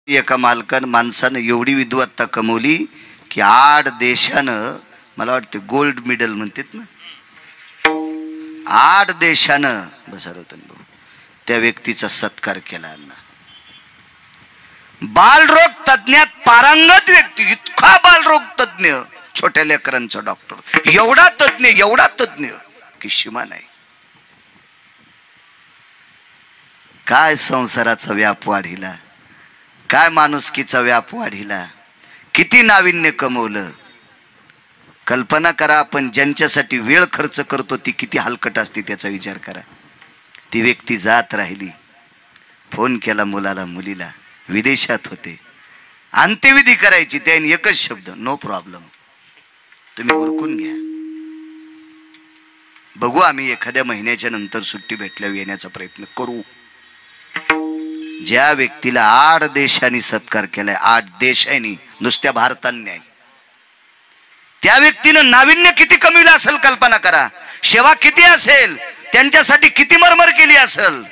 एका माणसानं एवढी विद्वत्ता कमवली की 8 देशानं, मला वाटतं गोल्ड मेडल म्हणतात ना, 8 देशानं बसर होतं त्या व्यक्तीचा सत्कार केला. बालरोग तज्ञात पारंगत व्यक्ती, इतका बालरोग तज्ञ, छोट्या लेकरांचा डॉक्टर, एवढा तज्ञ की सीमा नाही. काय संसाराचा व्याप वाढिला, काय माणुसकीचा व्याप वाढिला, किती नाविन्य कमवलं. कल्पना करा, आपण ज्यांच्यासाठी वेळ खर्च करतो ती किती हलकट असते त्याचा विचार करा. ती व्यक्ती जात राहिली, फोन केला मुलाला मुलीला, विदेशात होते, अंत्यविधी करायची, त्याने एकच शब्द, नो प्रॉब्लेम, तुम्ही उरकून घ्या, बघू आम्ही एखाद्या महिन्याच्या नंतर सुट्टी भेटल्यावर येण्याचा प्रयत्न करू. ज्या व्यक्तीला 8 देशांनी सत्कार केलाय, 8 देशांनी, नुसत्या भारताने नाही, त्या व्यक्तीनं नाविन्य किती कमीला असेल कल्पना करा, सेवा किती असेल, त्यांच्यासाठी किती मरमर केली असेल.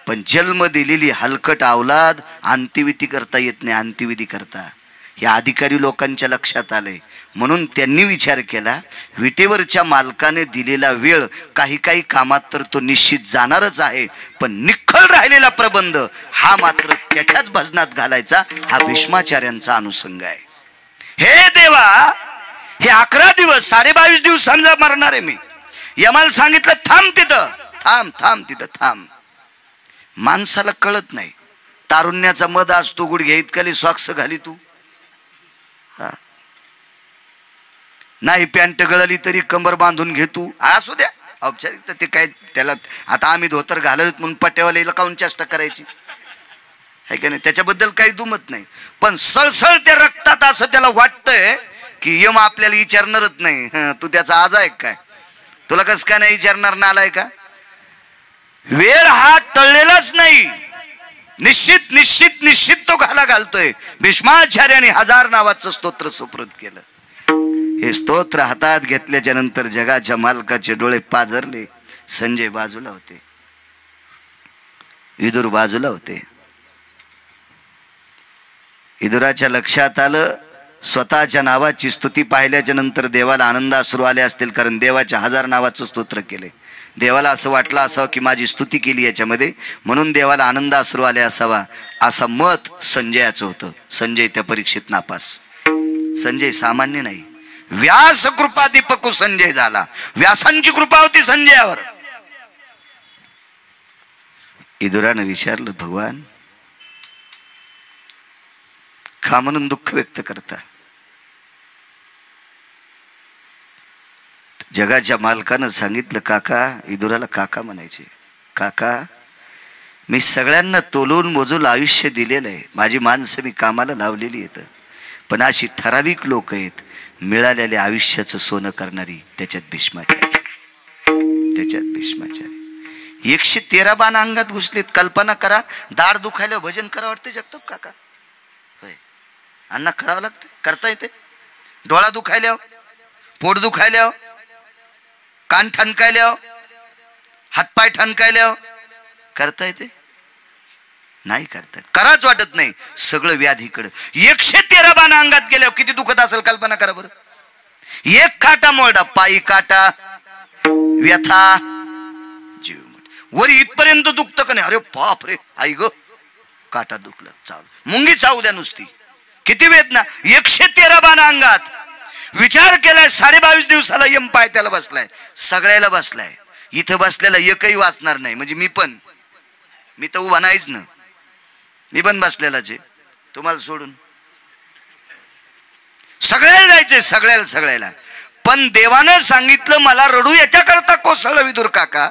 पण जन्म दिलेली हलकट अवलाद अंत्यविधी करता येत नाही. अंत्यविधी करता हे अधिकारी लोकांच्या लक्षात आले, म्हणून त्यांनी विचार केला, विटेवरच्या मालकाने दिलेला वेळ काही काही कामात तर तो निश्चित जाणारच आहे, पण निखळ राहिलेला प्रबंध हा मात्र त्याच्याच भजनात घालायचा. हा भीष्माचार्यांचा अनुषंग आहे. हे देवा, हे 11 दिवस 22.5 दिवसांना मरणार आहे मी. यमाला सांगितलं थांब तिथं, थांब तिथं थांब. माणसाला कळत नाही, तारुण्याचा मद असतो, गुडघ्या इतकाली सॉक्स घाली तू, नाही पॅन्ट गळली तरी कंबर बांधून घे तू, असू द्या औपचारिक, ते काय त्याला आता आम्ही धोतर घालत म्हणून पट्यावाला काऊन चेष्टा करायची आहे का नाही, त्याच्याबद्दल काही दुमत नाही. पण सळसळ त्या रक्तात असं त्याला वाटतंय की यम आपल्याला विचारणारच नाही, तू त्याचा आज आहे काय, तुला कस काय नाही विचारणार, नालाय का. वेळ हा टळलेलाच नाही, निश्चित तो घालतोय. भीष्माचार्याने 1000 नावाचं स्तोत्र सुप्रत केलं. हे स्तोत्र हातात घेतल्याच्या नंतर जगाच्या मालकाचे डोळे पाजरले. संजय बाजूला होते, विदुर बाजूला होते. विदुराच्या लक्षात आलं, स्वतःच्या नावाची स्तुती पाहिल्याच्या नंतर देवाला आनंदाश्रू आले असतील, कारण देवाच्या 1000 नावाचं स्तोत्र केले. देवाला असं वाटलं असावं की माझी स्तुती केली याच्यामध्ये, म्हणून देवाला आनंदाश्रू आले असावा, असं मत संजयाचं होतं. संजय त्या परीक्षेत नापास. संजय सामान्य नाही, व्यास कृपा दीपकू संजय झाला. व्यासांची कृपा होती संजयावर. विदुरानं विचारलं, भगवान का म्हणून दुःख व्यक्त करता. जगाच्या मालकानं सांगितलं, काका, विदुराला काका म्हणायचे, काका मी सगळ्यांना तोलून मोजून आयुष्य दिलेलं आहे, माझी माणसं मी कामाला लावलेली आहेत, पण अशी ठराविक लोक आहेत मिळालेल्या आयुष्याचं सोनं करणारी, त्याच्यात भीष्माचार्य. 113 बाण अंगात घुसलेत. कल्पना करा, दाढ दुखायला भजन करा वाटते जगताप काका, होय अण्णा करावं लागतं, करता येते. डोळा दुखायला, पोट दुखायला, कान ठणकायला, हातपाय ठणकायला, करता येते नाही, करता कराच वाटत नाही. सगळं व्याधीकडं. 113 बाण अंगात गेल्यावर किती दुखत असेल कल्पना करा बरं. एक काटा मोडा, पायी काटा, व्यथा, जीव वर इथपर्यंत दुखतं का नाही, अरे बाप रे, आई ग काटा दुखलं, चालू मुंगी चावू द्या नुसती, किती वेदना. 113 बाण अंगात. विचार केलाय, 22.5 दिवसाला यम पाय त्याला बसलाय, सगळ्याला बसलाय. इथं बसलेला एकही वाचणार नाही, म्हणजे मी तर उभा नाहीच ना, मी पण बसलेलाच आहे, तुम्हाला सोडून सगळ्याला जायचंय, सगळ्याला. पण देवानं सांगितलं, मला रडू याच्याकरता कोसळलं विदुर काका,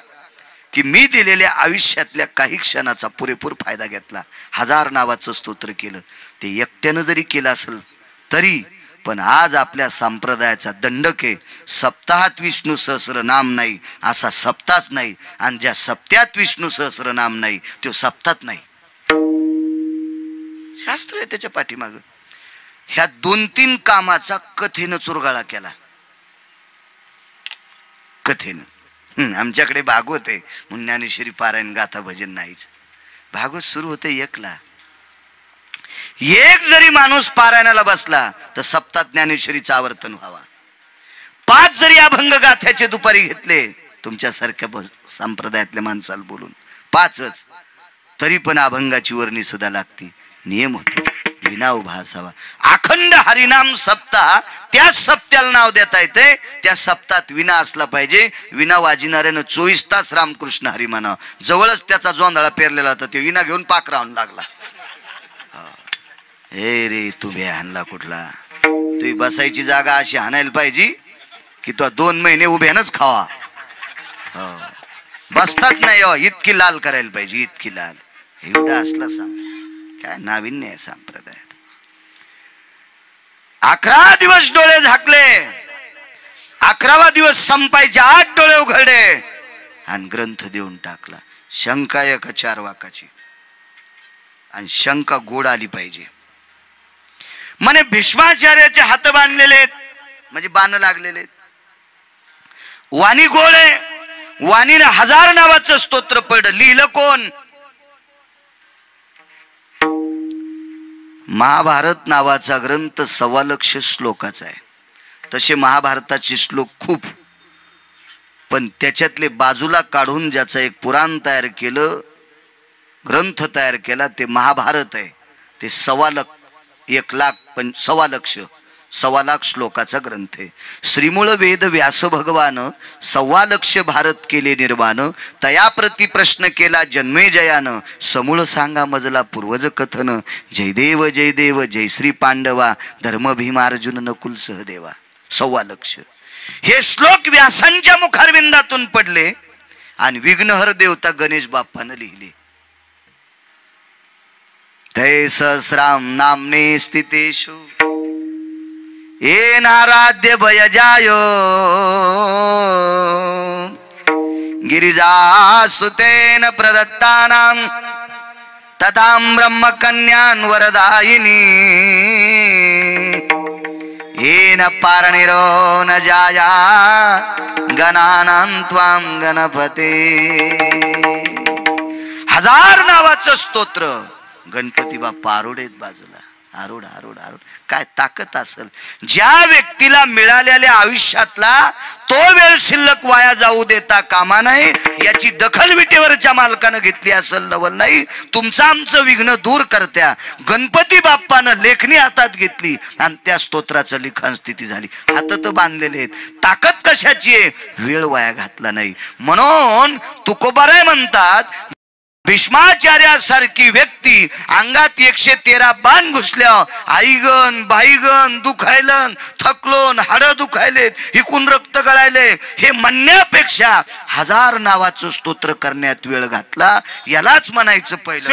की मी दिलेल्या आयुष्यातल्या काही क्षणाचा पुरेपूर फायदा घेतला. 1000 नावाचं स्तोत्र केलं, ते एकट्यानं जरी केलं असेल तरी, पण आज आपल्या संप्रदायाचा दंडक आहे, सप्ताहात विष्णू सहस्र नाम नाही असा सप्ताहच नाही, आणि ज्या सप्त्यात विष्णू सहस्र नाम नाही तो सप्ताहात नाही. शास्त्र आहे त्याच्या पाठीमाग. ह्या 2-3 कामाचा कथेनं चुरगाळा केला, कथेनं. आमच्याकडे भागवत आहे म्हणून ज्ञानेश्वरी पारायण गाथा भजन नाहीच. भागवत सुरू होते 1ला. एक जरी माणूस पारायणाला बसला तर सप्ताह ज्ञानेश्वरीचं आवर्तन व्हावा. 5 जरी अभंग गाथ्याचे दुपारी घेतले तुमच्यासारख्या संप्रदायातल्या माणसाला बोलून 5च, तरी पण अभंगाची वर्णी सुद्धा लागती. नियम होतो, विना उभा असावा. अखंड हरिनाम सप्ताह, त्या सप्त्याला नाव देता येते. त्या सप्ताहात विना असला पाहिजे. विना वाजिणाऱ्यानं 24 तास रामकृष्ण हरी म्हणावं. जवळच त्याचा जोंधळा पेरलेला होता, ते विना घेऊन पाकरावून लागला. हे रे तू बे हाणला कुठला, तुझी बसायची जागा अशी हाणायला पाहिजे की तो 2 महिने उभ्यानच खावा. बसतात नाही हो, इतकी लाल करायला पाहिजे, इतकी लाल. एवढा असला काय नाविन्य आहे संप्रदायात. 11 दिवस डोळे झाकले, 11वा दिवस संपायचे 8 डोळे उघडले आणि ग्रंथ देऊन टाकला. शंका एक 4 वाकाची, आणि शंका गोड आली पाहिजे. म्हणे भीष्माचार्याचे हात बांधलेले आहेत, म्हणजे बाण लागलेले आहेत. वाणी गोड आहे, वाणीने 1000 नावाचं स्तोत्र पडलं. लिहिलं कोण? महाभारत नावाचा ग्रंथ 1.25 लाख श्लोकाचा आहे. तसे महाभारताचे श्लोक खूप, पण त्याच्यातले बाजूला काढून ज्याचा एक पुराण तयार केलं, ग्रंथ तयार केला, ते महाभारत आहे. ते 1.25 लाख, 1.25 लाख श्लोकाचा ग्रंथ आहे. श्रीमूळ वेद व्यास भगवान 1.25 लाख भारत केले निर्माण. तया प्रति प्रश्न केला जन्मे जयान. समूळ सांगा मजला पूर्वज कथन. जयदेव जयदेव जय श्री पांडवा. धर्म भीमार्जुन नकुल सहदेवा. 1.25 लाख हे श्लोक व्यासांच्या मुखारविंदातून पडले आणि विघ्नहर देवता गणेश बाप्पानं लिहिले. तै सहस्राम नामने स्थितेषु येनाराध्य भयजायो गिरिजासुतेन प्रदत्तानां तथां ब्रह्मकन्यान् वरदायिनी येन पारणिरो न जाया गणानां त्वां गणपते. 1000 नावाचं स्तोत्र. गणपती बाप्पा आरूढ आहेत बाजूला. आरूढ आरूढ आरूढ. काय ताकद असेल. ज्या व्यक्तीला मिळालेल्या आयुष्यातला तो वेळ शिल्लक वाया जाऊ देता कामा नये, याची दखल विटेवरच्या मालकानं घेतली असेल नवल नाही. तुमचं आमचं विघ्न दूर करत्या गणपती बाप्पानं लेखणी हातात घेतली आणि त्या स्तोत्राचं लिखाण स्थिती झाली. हात तर बांधलेले आहेत. ताकद कशाची आहे? वेळ वाया घातला नाही. म्हणून तुकोबाराय म्हणतात, भीष्माचार्यासारखी व्यक्ती अंगात 113 बाण घुसल्या, आईगन बाईगन दुखायलन, थकलोन, हाड दुखायलेत, हिकून रक्त गळायले, हे म्हणण्यापेक्षा 1000 नावाचं स्तोत्र करण्यात वेळ घातला. यालाच म्हणायचं पहिलं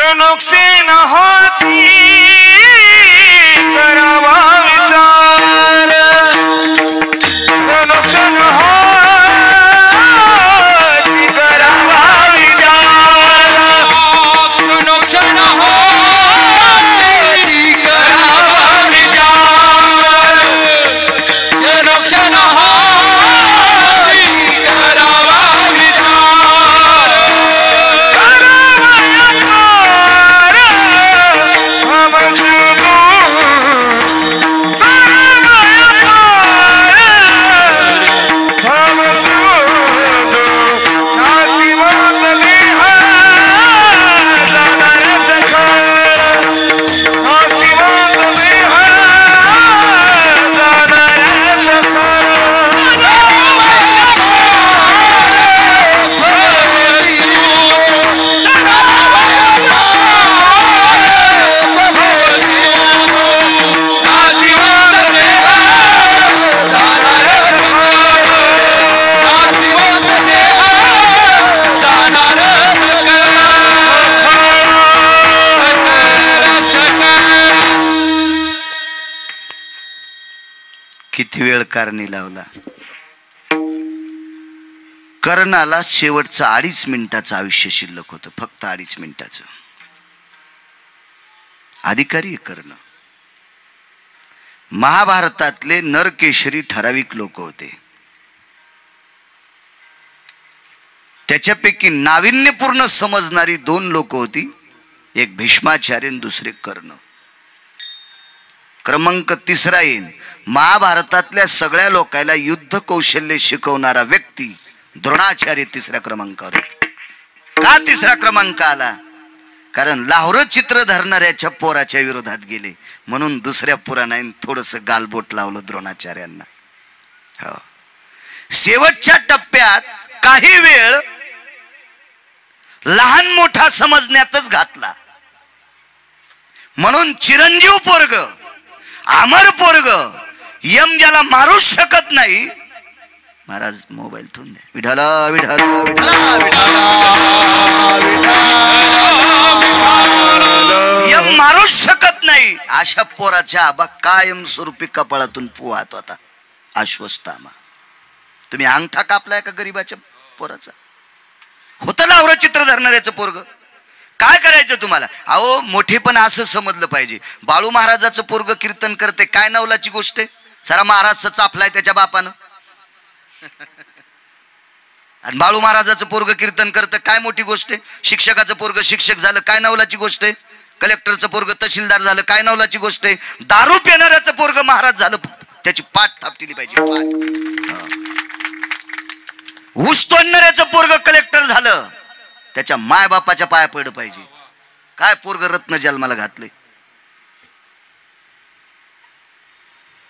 किती वेळ कारणी लावला. कर्णाला शेवटचं 2.5 मिनिटाचं आयुष्य शिल्लक होतं, फक्त 2.5 मिनिटाचं. अधिकारी कर्ण महाभारतातले नरकेशरी ठराविक लोक होते. त्याच्यापैकी नाविन्यपूर्ण समजणारी 2 लोक होती. एक भीष्माचार्य आणि दुसरे कर्ण. क्रमांक 3 येईल. महाभारतातल्या सगळ्या लोकांना युद्ध कौशल्य शिकवणारा व्यक्ती द्रोणाचार्य 3ऱ्या क्रमांकावर. का 3रा क्रमांक आला? कारण लाहोर चित्र धरणाऱ्याच्या पोराच्या विरोधात गेले म्हणून दुसऱ्या पुराणाने थोडस गालबोट लावलं द्रोणाचार्यांना. हो. शेवटच्या टप्प्यात काही वेळ लहान मोठा समजण्यातच घातला म्हणून चिरंजीव पोरग, अमर पोरग, यम ज्याला मारूच शकत नाही. महाराज मोबाईल ठेवून द्या. विठाला विठाला विठाला विठाला यम मारूच शकत नाही अशा पोराच्या आबा कायम स्वरूपी कपाळातून पोहात होता अश्वत्थामा. तुम्ही अंगठा कापलाय का गरीबाच्या पोराचा? होतं लाहोर चित्र धरणाऱ्याचं पोरग. काय करायचं तुम्हाला? अहो मोठेपण असं समजलं पाहिजे. बाळू महाराजाचं पोरग कीर्तन करते, काय नवलाची गोष्ट आहे? सारा महाराज चापलाय त्याच्या बापानं. आणि बाळू महाराजाचं पोरग कीर्तन करतं, काय मोठी गोष्ट आहे? शिक्षकाचं पोरग शिक्षक झालं, काय नवलाची गोष्ट आहे? कलेक्टरचं पोरग तहसीलदार झालं, काय नवलाची गोष्ट आहे? दारू पिणाऱ्याचं पोरग महाराज झालं, त्याची पाठ थापतिली पाहिजे. पाठ. ऊस तोडणाऱ्याचं पोरग कलेक्टर झालं, त्याच्या माय बापाच्या पाया पडलं पाहिजे. काय पोरग रत्न जन्माला घातले.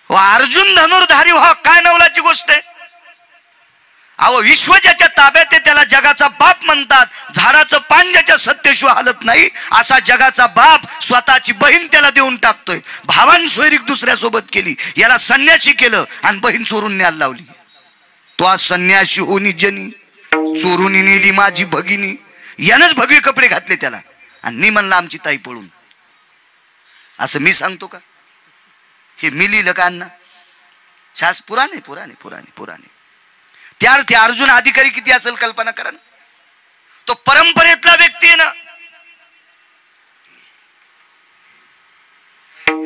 अर्जुन धनुर्धारी व्हा, काय नवलाची गोष्ट आहे? अहो विश्व ज्याच्या ताब्यात आहे त्याला जगाचा बाप म्हणतात. झाडाचं पान ज्याच्या सत्तेशिव हालत नाही असा जगाचा बाप स्वतःची बहीण त्याला देऊन टाकतोय. भावान सोयरीक दुसऱ्या सोबत केली, याला संन्यासी केलं आणि बहीण चोरून न्यायला लावली. तो आज संन्यासी होनी जनी, चोरून नेली माझी भगिनी. यानंच भगवे कपडे घातले त्याला आणि मी म्हणला आमची ताई पळून. असं मी सांगतो का? हे मी लिहिलं का अण्णा? शास पुराणे पुराणे पुराणे पुराणे. त्या अर्थी अर्जुन अधिकारी किती असेल कल्पना करा ना. तो परंपरेतला व्यक्ती आहे ना.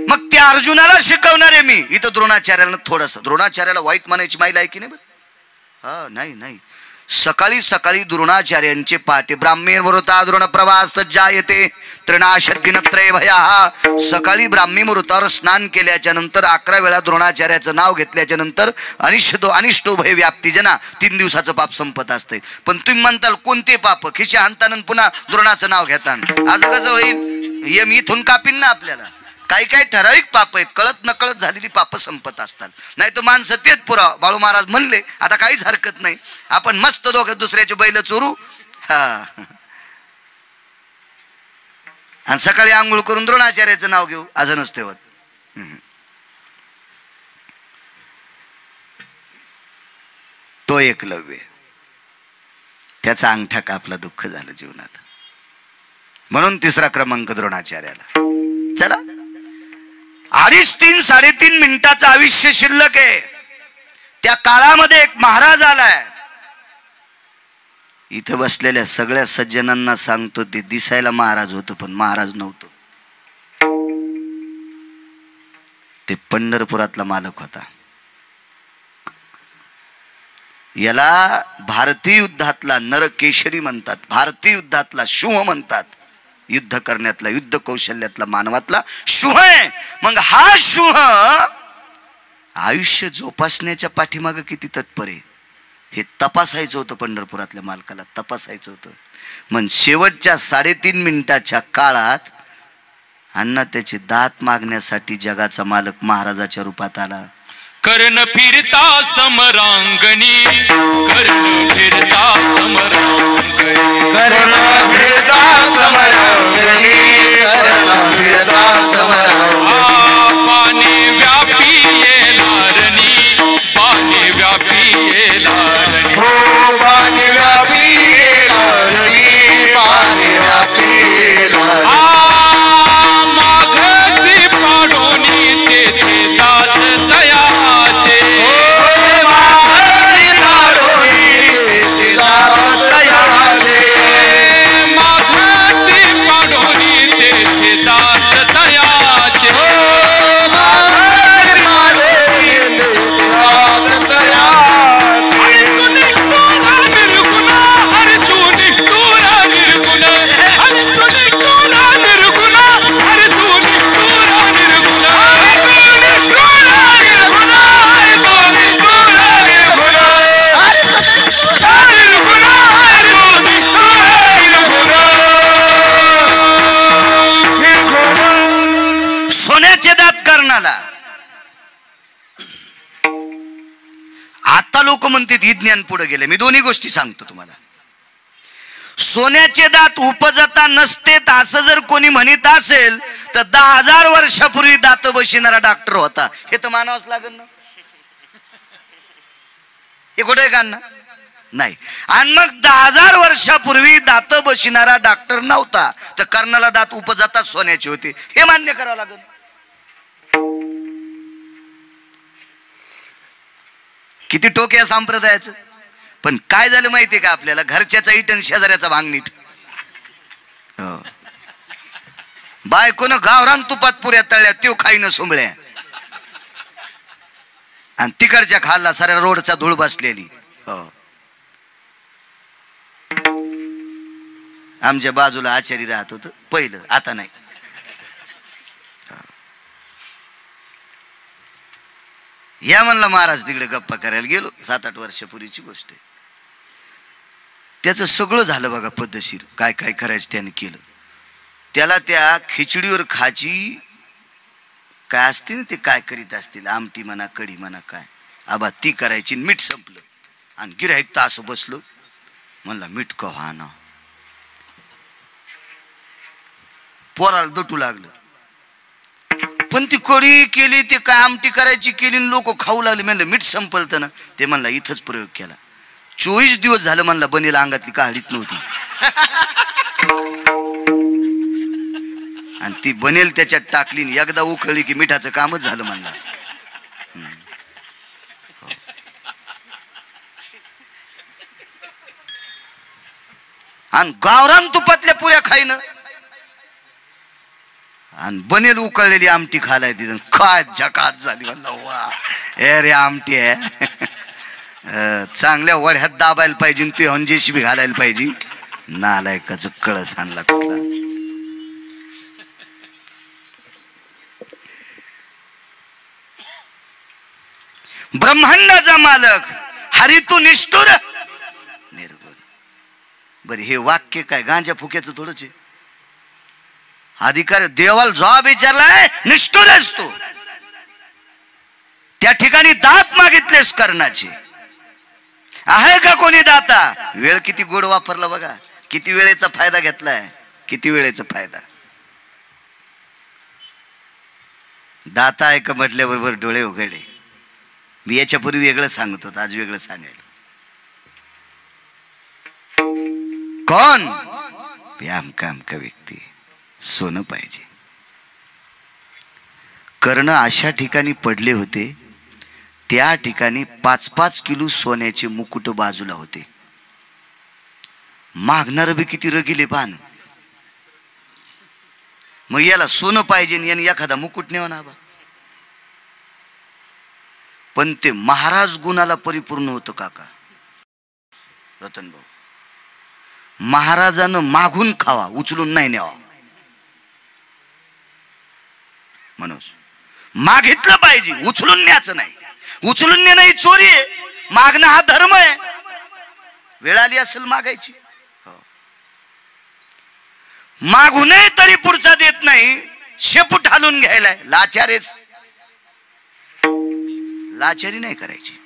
मग त्या अर्जुनाला शिकवणारे मी. इथं द्रोणाचार्याला थोडस, द्रोणाचार्याला वाईट म्हणायची माहिती आहे की नाही? हा नाही नाही. सकाळी सकाळी द्रोणाचार्यांचे पाटे ब्राह्मीण मुहूर्ता द्रोण प्रवास जायते त्रिनाशदिनत्रय भया. सकाळी ब्राह्मी मुहूर्तावर स्नान केल्याच्या नंतर 11 वेळा द्रोणाचार्याचं नाव घेतल्याच्या नंतर अनिष्टो भय व्याप्ती जना 3 दिवसाचं पाप संपत असते. पण तुम्ही म्हणताल कोणते पाप? खिशा आणताना पुन्हा द्रोणाचं नाव घेताना. असं कसं होईल? यम इथून कापीन ना आपल्याला. काही काही ठराविक पाप आहेत, कळत नकळत झालेली पाप संपत असतात. नाही तर माणसं तेच पुरा. बाळू महाराज म्हणले आता काहीच हरकत नाही, आपण मस्त दोघं दुसऱ्याचे बैल चोरू. हा. आणि सकाळी आंघोळ करून द्रोणाचार्याचं नाव घेऊ, असं नसते होत. तो एकलव्य, त्याचा अंगठा कापला, दुःख झालं जीवनात. म्हणून 3रा क्रमांक द्रोणाचार्याला. चला 2.5 3.5 मिनिटाचं आयुष्य शिल्लक आहे. त्या काळामध्ये एक महाराज आलाय. इथं बसलेल्या सगळ्या सज्जनांना सांगतो, ते दिसायला महाराज होतं पण महाराज नव्हतं. ते पंढरपुरातला मालक होता. याला भारतीय युद्धातला नरकेशरी म्हणतात, भारतीय युद्धातला शुभ म्हणतात. युद्ध करण्यातला, युद्ध कौशल्यातला, मानवातला शुभ आहे. मग हा शुभ आयुष्य जोपासण्याच्या पाठीमागे किती तत्पर आहे हे तपासायचं होतं. पंढरपुरातल्या मालकाला तपासायचं होतं. मग शेवटच्या 3.5 मिनिटाच्या काळात अण्णा त्याचे दात मागण्यासाठी जगाचा मालक महाराजाच्या रूपात आला. कर्ण फिरता समरांगणी, कर्ण फिरता समरांगणी, कर्ण फिरता समरांगणी, कर्ण फिरता समरांगणी. पाणी व्यापी येलारणी, पाणी व्यापी येलारणी, हो पाणी व्यापी येलारणी, पाणी व्यापी येलारणी. माघची पाडोनी तेथे दात दयाचे, माघची पाडोनी तेथे दात दयाचे, माघची पाडोनी तेथे दात दयाचे. सोन्याचे दात कर्णाला. आता लोक म्हणतात ही ज्ञान पुढे गेले. मी दोन्ही गोष्टी सांगतो तुम्हाला. सोन्याचे दात उपजता नसते असं जर कोणी म्हणत असेल तर 10,000 वर्षापूर्वी दात बसणारा डॉक्टर होता, हे तर मानावंच लागेल ना. हे कुठे आहे का नाही. आणि मग 10,000 वर्षापूर्वी दात बसणारा डॉक्टर नव्हता तर कर्णाला दात उपजता सोन्याचे होते, हे मान्य करावं लागेल. किती टोक या संप्रदायाचं. पण काय झालं माहितीये का आपल्याला, घरच्याचा इट आणि शेजाऱ्याचा भांग नीट. बायकोनं गावरान तुपात पुऱ्या तळल्या, त्यो खाईनं सुंबळ्या, आणि तिकडच्या खाल्ला साऱ्या रोडचा धूळ बसलेली. आमच्या बाजूला आचारी राहत होत पहिलं, आता नाही. या म्हणला महाराज तिकडे गप्पा करायला गेलो, 7-8 वर्षापूर्वीची गोष्ट आहे. त्याचं सगळं झालं बघा पद्धतशीर, काय काय करायचं त्याने केलं. त्याला त्या खिचडीवर खाची काय असते ना, ते काय करीत असतील, आमटी म्हणा कढी म्हणा काय, आबा ती करायची. मीठ संपलं आणि गिऱ्हाईक तास बसलो, म्हणला मीठ कव्हा ना. पोराला दटू लागलं. पण ती कढी केली, ते काय आमटी करायची केली, लोक खाऊ लागले. म्हणलं मीठ संपलतं ना. ते म्हणला इथंच प्रयोग केला. 24 दिवस झालं म्हणला बनेला अंगातली काढीत नव्हती, आणि ती बनेल त्याच्यात टाकली, एकदा उखळली की मिठाचं कामच झालं म्हणला. आणि गावरान तुपातल्या पुऱ्या खाईनं आणि बनेल उकळलेली आमटी खालाय तिथं, काय झकात झाली. म्हणला वा रे आमटी आहे. चांगल्या वड्यात दाबायला पाहिजे, ते हंजेशी बी घालायला पाहिजे. नालायकाचं कळस आणला कुठला. ब्रह्मांडाचा मालक हरी तू निष्ठुर निर्गुण. बरे हे वाक्य काय गांजा फुक्याचं थोडंच आहे. अधिकार देवाला जॉब विचारलाय, निष्ठुर असतो. त्या ठिकाणी दात मागितलेस कर्णाचे, आहे का कोणी दाता. वेळ किती गोड वापरला बघा, किती वेळेचा फायदा घेतलाय, किती वेळेचा फायदा. दाता आहे का म्हटल्याबरोबर डोळे उघडले. मी याच्यापूर्वी वेगळं सांगत होतो, आज वेगळं सांगायला. कोण आमका व्यक्ती सोनं पाहिजे. कर्ण अशा ठिकाणी पडले होते, त्या ठिकाणी 5-5 किलो सोन्याचे मुकुट बाजूला होते. मागणार बी किती रगिले पान. मग याला सोनं पाहिजे आणि एखादा मुकुट नेवा ना बा. पण ते महाराज गुणाला परिपूर्ण होतं काका रतन भाऊ. महाराजानं मागून खावा, उचलून नाही न्यावा. म्हणून मागितलं पाहिजे, उचलून न्यायचं नाही. उचलून नेणं ही चोरी आहे, मागणं हा धर्म आहे. वेळ आली असेल मागायची, मागूनही तरी पुढचा देत नाही, शेपूट हालून घ्यायलाय. लाचारेच, लाचारी नाही करायची.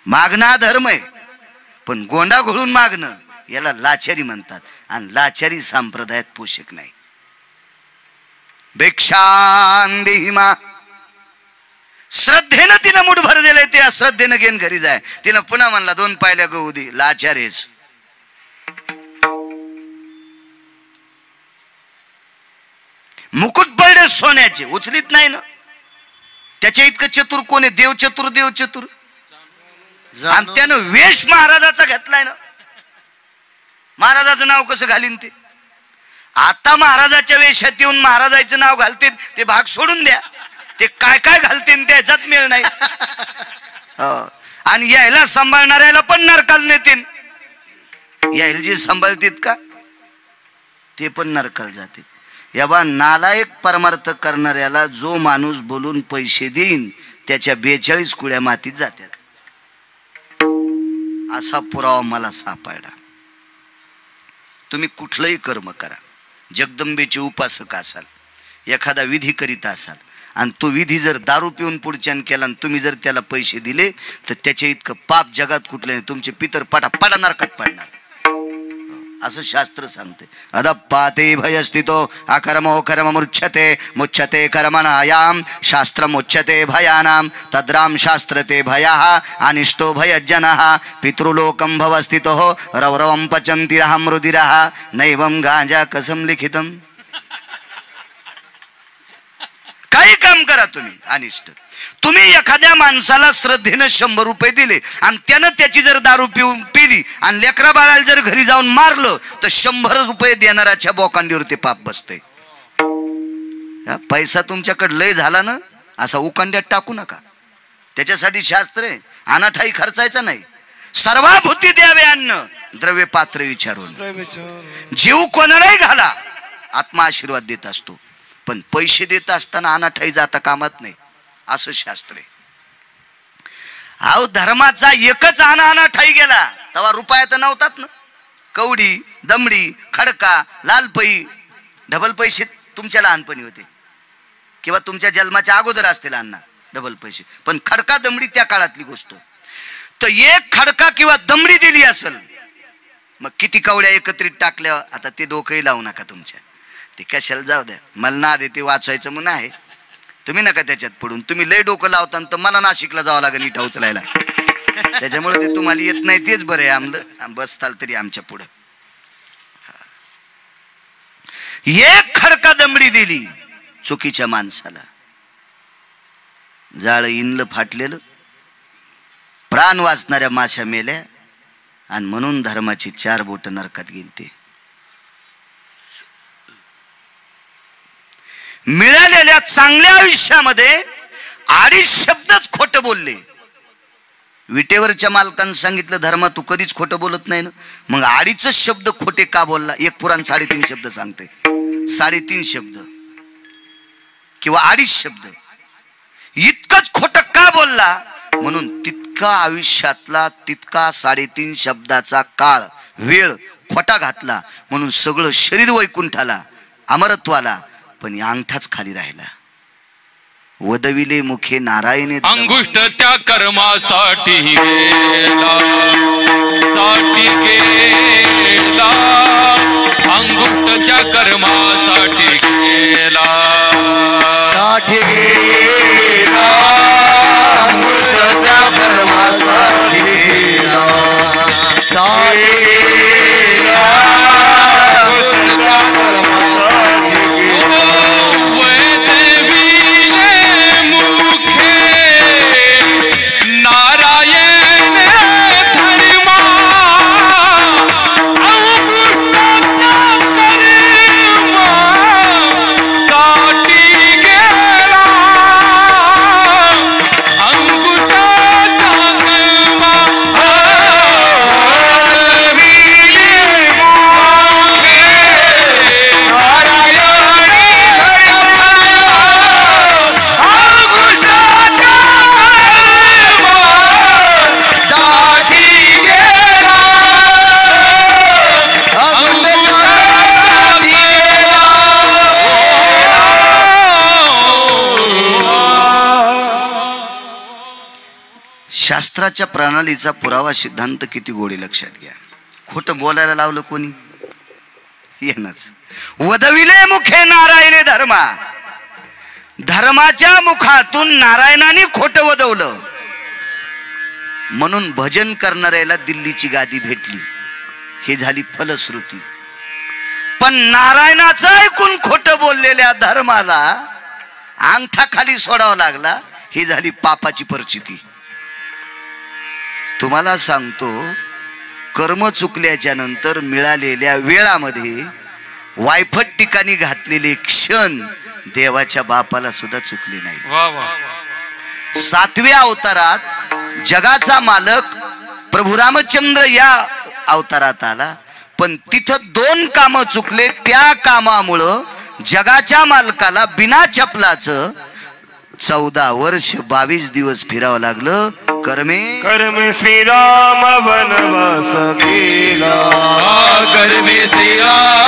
मागणं हा धर्म आहे, पण गोंडा घोळून मागणं याला लाचारी म्हणतात, आणि लाचारी संप्रदायात पोषक नाही. भिक्षां देहि मा, श्रद्धेनं तिनं मुठभर दिलंय, त्या श्रद्धेनं घेऊन घरी जाय. तिनं पुन्हा म्हणला 2 पायल्या गहू दे. लाचारेच. मुकुट पडले सोन्याचे, उचलीत नाही ना. त्याच्या इतकं चतुर कोणी, देव चतुर, देव चतुर. आणि त्यानं वेश महाराजाचा घेतलाय ना. महाराजाचं नाव कसं घालीन ते. आता महाराजाच्या वेशात येऊन महाराजाचं नाव घालतील, ते भाग सोडून द्या. ते काय काय घालतील त्याच्यात मेळ नाही. आणि यायला सांभाळणाऱ्याला पण नरकाल नेतील. यायला जे सांभाळतील का ते पण नरकाल जातील. या बा नालायक परमार्थ करणाऱ्याला जो माणूस बोलून पैसे देईन त्याच्या 42 कुड्या मातीत जातात. असा पुरावा मला सापडला. तुम्ही कुठलंही कर्म करा, जगदंबेचे उपासक असाल, एखादा विधी करीत असाल आणि तो विधी जर दारू पिऊन पुढच्यान केला आणि तुम्ही जर त्याला पैसे दिले तर त्याच्या इतकं पाप जगात कुठलं नाही. तुमचे पितर पडा नरकात पडणार असं शास्त्र सांगते. अदप्पाते भयस्थितो अकर्मो कर्म मुच्यते कर्मणायाम शास्त्रमुच्यते भयानाम तद्राम शास्त्रते भयः अनिष्टो भयज्जनः पितृलोकं भवस्थितो रवरवं पचन्ति रहं रुधिरः नैवं गांजा कसम लिखितम. काही काम करा तुम्ही अनिष्ट. तुम्ही एखाद्या माणसाला श्रद्धेनं 100 रुपये दिले आणि त्यानं त्याची जर दारू पिली आणि लेकरा बाळाला जर घरी जाऊन मारलं तर 100 रुपये देणाऱ्याच्या बोकांडीवर ते पाप बसते. पैसा तुमच्याकडे लय झाला ना असा उकांड्यात टाकू नका. त्याच्यासाठी शास्त्र आहे अनाठाई खर्चायचा नाही. सर्वाभूती द्यावे अन्न द्रव्य पात्र विचारून. जीव कोणालाही घाला आत्मा आशीर्वाद देत असतो पण पैसे देत असताना अनाठाई जाता कामात नाही असं शास्त्र आहे. अहो धर्माचा एकच अनाठाई गेला तेव्हा रुपया तर नव्हतात ना. कवडी दमडी खडका लालपई डबल पैसे तुमच्या लहानपणी होते किंवा तुमच्या जन्माच्या अगोदर असतील अण्णा डबल पैसे. पण खडका दमडी त्या काळातली गोष्ट. तर एक खडका किंवा दमडी दिली असेल मग किती कवड्या एकत्रित टाकल्या आता ते डोकंही लावू नका तुमच्या. ते कशाला जाऊ द्या मला ना दे ते वाचवायचं म्हणून आहे. तुम्ही नका त्याच्यात पडून. तुम्ही लय डोकं लावता तर मला नाशिकला जावं लागेल इटा उचलायला. त्याच्यामुळे ते तुम्हाला येत नाही तेच बरं आहे. आमलं बसताल तरी आमच्या पुढं. एक खडका दमडी दिली चुकीच्या माणसाला जाळ इनलं फाटलेलं प्राण वाचणाऱ्या माशा मेल्या आणि म्हणून धर्माची 4 बोट नरकात गेलते. मिळालेल्या चांगल्या आयुष्यामध्ये 2.5 शब्दच खोटं बोलले. विटेवरच्या मालकानं सांगितलं धर्मा तू कधीच खोटं बोलत नाही ना. मग 2.5 शब्द खोटे का बोलला. एक पुराण 3.5 शब्द सांगते. 3.5 शब्द किंवा 2.5 शब्द इतकंच खोटं का बोलला म्हणून तितका आयुष्यातला तितका 3.5 शब्दाचा काळ वेळ खोटा घातला म्हणून सगळं शरीर वैकुंठाला अमरत्वाला पण अंगठाच खाली राहिला. वदविले मुखे नारायणे अंगुष्ठ त्या कर्मासाठी गेला अंगुष्ठ त्या कर्मासाठी गेला अंगुष्ठ त्या कर्मासाठी गेला शास्त्राच्या प्रणालीचा पुरावा सिद्धांत किती गोडी लक्षात घ्या. खोटं बोलायला लावलं कोणी येणच. वदविले मुखे नारायणे धर्मा. धर्माच्या मुखातून नारायणाने खोटं वदवलं म्हणून भजन करणाऱ्याला दिल्लीची गादी भेटली. हे झाली फलश्रुती. पण नारायणाचं ऐकून खोटं बोललेल्या धर्माला अंगठा खाली सोडावा लागला. ही झाली पापाची परिस्थिती. तुम्हाला सांगतो कर्म चुकल्याच्या नंतर मिळालेल्या वेळामध्ये वायफट ठिकाणी घातलेले क्षण देवाच्या बापाला सुद्धा चुकले नाही. 7व्या अवतारात जगाचा मालक प्रभू रामचंद्र या अवतारात आला पण तिथं 2 कामं चुकले. त्या कामामुळं जगाच्या मालकाला बिना चपलाचं 14 वर्ष 22 दिवस फिरावं लागलं. कर्मे श्रीराम वनवास केला. कर्मे श्रीराम